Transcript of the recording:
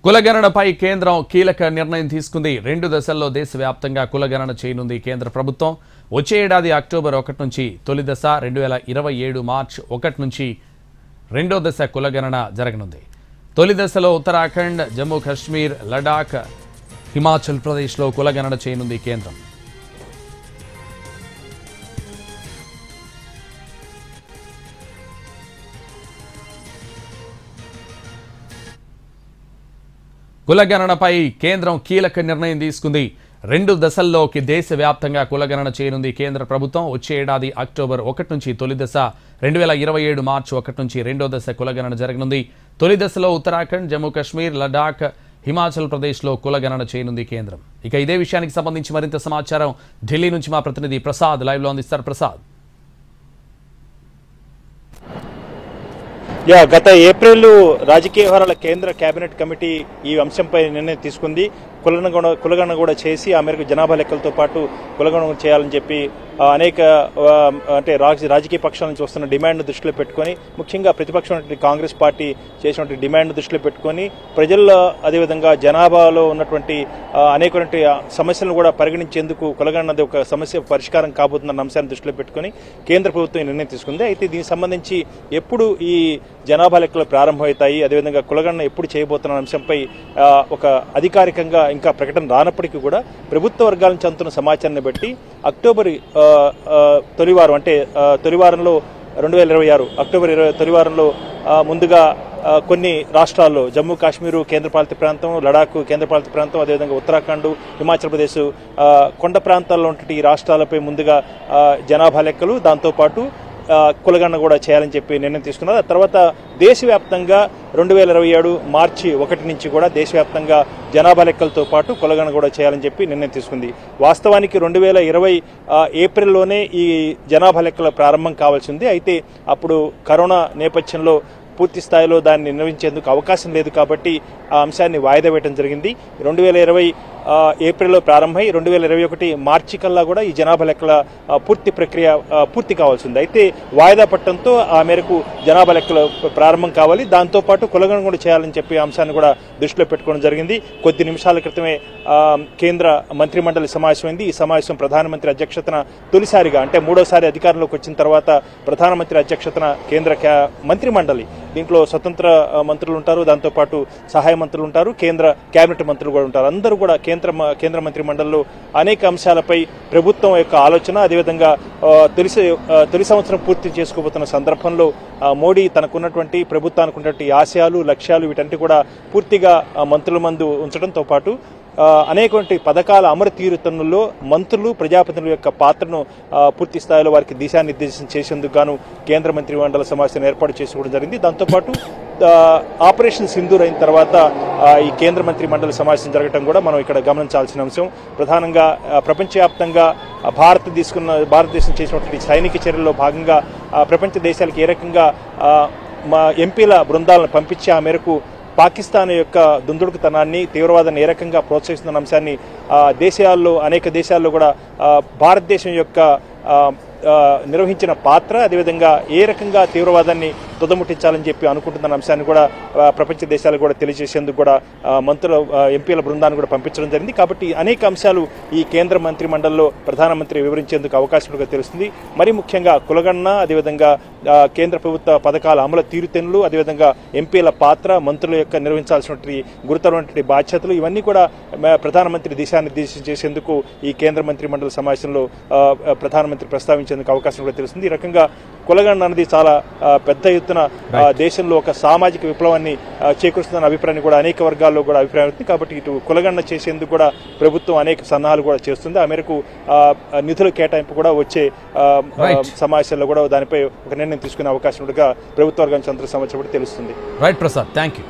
కులగణనపై కేంద్రం కీలక నిర్ణయం తీసుకుంది. 2 దశల్లో దేశవ్యాప్తంగా కులగణన చేయనుంది కేంద్ర ప్రభుత్వం. వచ్చే ఏడాది అక్టోబర్ 1 నుంచి తొలి దశ, 2027 మార్చి 1 నుంచి రెండో దశ కులగణన జరగనుంది. తొలి దశలో ఉత్తరాఖండ్, జమ్మూ కాశ్మీర్, లడాక్, హిమాచల్ ప్రదేశ్లో కులగణన చేయనుంది కేంద్రం. కులగణనపై కేంద్రం కీలక నిర్ణయం తీసుకుంది. 2 దశల్లోకి దేశవ్యాప్తంగా కులగణన చేయనుంది కేంద్ర ప్రభుత్వం. వచ్చే ఏడాది అక్టోబర్ 1 నుంచి తొలి దశ, 2027 మార్చి 1 నుంచి రెండో దశ కులగణన జరగనుంది. తొలి దశలో ఉత్తరాఖండ్, జమ్మూ కాశ్మీర్, లడాక్, హిమాచల్ ప్రదేశ్లో కులగణన చేయనుంది కేంద్రం. ఇక ఇదే విషయానికి సంబంధించి మరింత సమాచారం ఢిల్లీ నుంచి మా ప్రతినిధి ప్రసాద్ లైవ్లో అందిస్తారు. ప్రసాద్, గత ఏప్రిల్ రాజకీయ వ్యవహారాల కేంద్ర కేబినెట్ కమిటీ ఈ అంశంపై నిర్ణయం తీసుకుంది. కులగణన కూడా చేసి ఆ మేరకు జనాభా లెక్కలతో పాటు కులగణన చేయాలని చెప్పి అనేక రాజకీయ పక్షాల నుంచి వస్తున్న డిమాండ్ను దృష్టిలో పెట్టుకుని, ముఖ్యంగా ప్రతిపక్షం కాంగ్రెస్ పార్టీ చేసినటువంటి డిమాండ్ను దృష్టిలో పెట్టుకుని, ప్రజల్లో అదేవిధంగా జనాభాలో ఉన్నటువంటి అనేకటువంటి సమస్యలను కూడా పరిగణించేందుకు కులగణన ఒక సమస్య పరిష్కారం కాబోతుందన్న అంశాన్ని దృష్టిలో పెట్టుకుని కేంద్ర ప్రభుత్వం నిర్ణయం తీసుకుంది. అయితే దీనికి సంబంధించి ఎప్పుడు ఈ జనాభా లెక్కలు ప్రారంభమవుతాయి, అదేవిధంగా కులగణన ఎప్పుడు చేయబోతున్న అంశంపై ఒక అధికారికంగా ఇంకా ప్రకటన రానప్పటికీ కూడా ప్రభుత్వ వర్గాల నుంచి అందుతున్న సమాచారాన్ని బట్టి అక్టోబర్ తొలివారం, అంటే తొలివారంలో 2026 అక్టోబర్ తొలివారంలో ముందుగా కొన్ని రాష్ట్రాల్లో జమ్మూ కాశ్మీర్ కేంద్రపాలిత ప్రాంతం, లడాక్ కేంద్రపాలిత ప్రాంతం, అదేవిధంగా ఉత్తరాఖండ్, హిమాచల్ ప్రదేశ్ కొండ ప్రాంతాల్లో ఉన్నటువంటి ఈ రాష్ట్రాలపై ముందుగా జనాభా లెక్కలు, దాంతోపాటు కులగణన కూడా చేయాలని చెప్పి నిర్ణయం తీసుకున్నారు. ఆ తర్వాత దేశవ్యాప్తంగా 2027 మార్చి 1 నుంచి కూడా దేశవ్యాప్తంగా జనాభా లెక్కలతో పాటు కులగణన కూడా చేయాలని చెప్పి నిర్ణయం తీసుకుంది. వాస్తవానికి 2020 ఏప్రిల్లోనే ఈ జనాభా లెక్కల ప్రారంభం కావాల్సి ఉంది. అయితే అప్పుడు కరోనా నేపథ్యంలో పూర్తి స్థాయిలో దాన్ని నిర్వహించేందుకు అవకాశం లేదు కాబట్టి ఆ అంశాన్ని వాయిదా వేయడం జరిగింది. 2020 ఏప్రిల్లో ప్రారంభమై 2021 మార్చి కల్లా కూడా ఈ జనాభా లెక్కల పూర్తి ప్రక్రియ పూర్తి కావాల్సి ఉంది. అయితే వాయిదా పట్టడంతో ఆ మేరకు జనాభా లెక్కలు ప్రారంభం కావాలి, దాంతోపాటు కులగణన కూడా చేయాలని చెప్పి అంశాన్ని కూడా దృష్టిలో పెట్టుకోవడం జరిగింది. కొద్ది నిమిషాల క్రితమే కేంద్ర మంత్రిమండలి సమావేశమైంది. ఈ సమావేశం ప్రధానమంత్రి అధ్యక్షతన తొలిసారిగా, అంటే మూడోసారి అధికారంలోకి వచ్చిన తర్వాత ప్రధానమంత్రి అధ్యక్షతన కేంద్ర మంత్రిమండలి, దీంట్లో స్వతంత్ర మంత్రులు ఉంటారు, దాంతోపాటు సహాయ మంత్రులు ఉంటారు, కేంద్ర కేబినెట్ మంత్రులు కూడా ఉంటారు. అందరూ కూడా కేంద్ర మంత్రి మండలిలో అనేక అంశాలపై ప్రభుత్వం యొక్క ఆలోచన, అదేవిధంగా తొలి సంవత్సరం పూర్తి చేసుకోబోతున్న సందర్భంలో మోడీ తనకున్నటువంటి ప్రభుత్వానికి ఉన్నటువంటి ఆశయాలు, లక్ష్యాలు వీటంటి కూడా పూర్తిగా మంత్రుల ముందు ఉంచడంతో పాటు అనేకటువంటి పథకాల అమలు తీరుతనంలో మంత్రులు, ప్రజాప్రతినిధుల యొక్క పాత్రను పూర్తి స్థాయిలో వారికి దిశానిర్దేశం చేసేందుకు గాను కేంద్ర మంత్రి మండలి సమావేశాన్ని ఏర్పాటు చేసుకోవడం జరిగింది. దాంతోపాటు ఆపరేషన్ సింధూర్ అయిన తర్వాత ఈ కేంద్ర మంత్రి మండలి సమావేశం జరగడం కూడా మనం ఇక్కడ గమనించాల్సిన అంశం. ప్రధానంగా ప్రపంచవ్యాప్తంగా భారతదేశం చేసినటువంటి సైనిక చర్యల్లో భాగంగా ప్రపంచ దేశాలకు ఏ రకంగా ఎంపీల బృందాలను పంపించి ఆ మేరకు పాకిస్తాన్ యొక్క దుందుడుకుతనాన్ని, తీవ్రవాదాన్ని ఏ రకంగా ప్రోత్సహిస్తున్న అంశాన్ని అనేక దేశాల్లో కూడా భారతదేశం యొక్క నిర్వహించిన పాత్ర, అదేవిధంగా ఏ రకంగా తీవ్రవాదాన్ని తుదముట్టించాలని చెప్పి అనుకుంటున్న అంశాన్ని కూడా ప్రపంచ దేశాలకు కూడా తెలియజేసేందుకు కూడా ఎంపీల బృందాన్ని కూడా పంపించడం జరిగింది. కాబట్టి అనేక అంశాలు ఈ కేంద్ర మంత్రి మండలిలో ప్రధానమంత్రి వివరించేందుకు అవకాశం తెలుస్తుంది. మరి ముఖ్యంగా కులగణన, అదేవిధంగా కేంద్ర ప్రభుత్వ పథకాల అమలు తీరుతెన్నులు, అదేవిధంగా ఎంపీల పాత్ర, మంత్రుల యొక్క నిర్వహించాల్సినటువంటి గురుతరమైనటువంటి బాధ్యతలు, ఇవన్నీ కూడా ప్రధానమంత్రి దిశానిర్దేశం చేసేందుకు ఈ కేంద్ర మంత్రి మండలి సమావేశంలో ప్రధానమంత్రి ప్రస్తావించేందుకు అవకాశం కూడా తెలుస్తుంది. ఈ రకంగా కులగణన అనేది చాలా పెద్ద ఎత్తున దేశంలో ఒక సామాజిక విప్లవాన్ని చేకూరుస్తుందన్న అభిప్రాయాన్ని కూడా అనేక వర్గాల్లో కూడా అభిప్రాయం ఉంది. కాబట్టి ఇటు కులగణన చేసేందుకు కూడా ప్రభుత్వం అనేక సన్నాహాలు కూడా చేస్తుంది. ఆ మేరకు నిధుల కేటాయింపు కూడా వచ్చే సమావేశాల్లో కూడా దానిపై ఒక నిర్ణయం తీసుకునే అవకాశం కూడా ప్రభుత్వ వర్గానికి సంవత్సరం తెలుస్తుంది. Right Prasad, thank you.